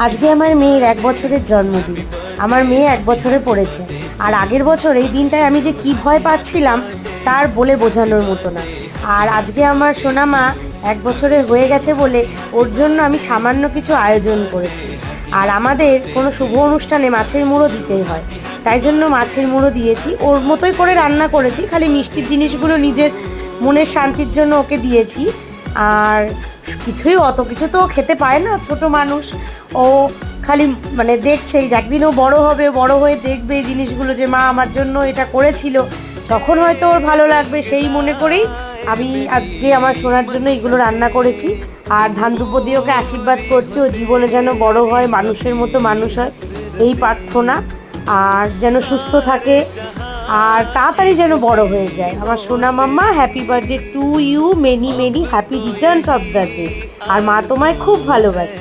আজকে আমার মেয়ের 1 বছরের জন্মদিন। আমার মেয়ে 1 বছরে পড়েছে। আর আগের বছর এই দিনটায় আমি যে কী ভয় পাচ্ছিলাম তার বলে বোঝানোর মতো না। আর আজকে আমার সোনা মা 1 বছরের হয়ে গেছে বলে ওর জন্য আমি সামান্য কিছু আয়োজন করেছি। আর আমাদের কোনো শুভ অনুষ্ঠানে মাছের মুড়ো দিতেই হয়, তাই জন্য মাছের মুড়ো দিয়েছি। ওর মতোই করে রান্না করেছি, খালি মিষ্টির জিনিসগুলো নিজের মনের শান্তির জন্য ওকে দিয়েছি। আর কিছুই অত কিছু তো খেতে পায় না, ছোট মানুষ। ও খালি মানে দেখছেই, একদিন ও বড় হবে, বড় হয়ে দেখবে এই জিনিসগুলো যে মা আমার জন্য এটা করেছিল, তখন হয়তো ওর ভালো লাগবে। সেই মনে করেই আমি আজকে আমার সোনার জন্য এগুলো রান্না করেছি। আর ধান দুপো দিয়ে ওকে আশীর্বাদ করছি, ও জীবনে যেন বড় হয়, মানুষের মতো মানুষ হয়, এই প্রার্থনা। আর যেন সুস্থ থাকে আর তাড়াতাড়ি যেন বড় হয়ে যায়। আমার সোনা মাম্মা, happy birthday to you, many many happy returns of the day. আর মা তোমায় খুব ভালোবাসে।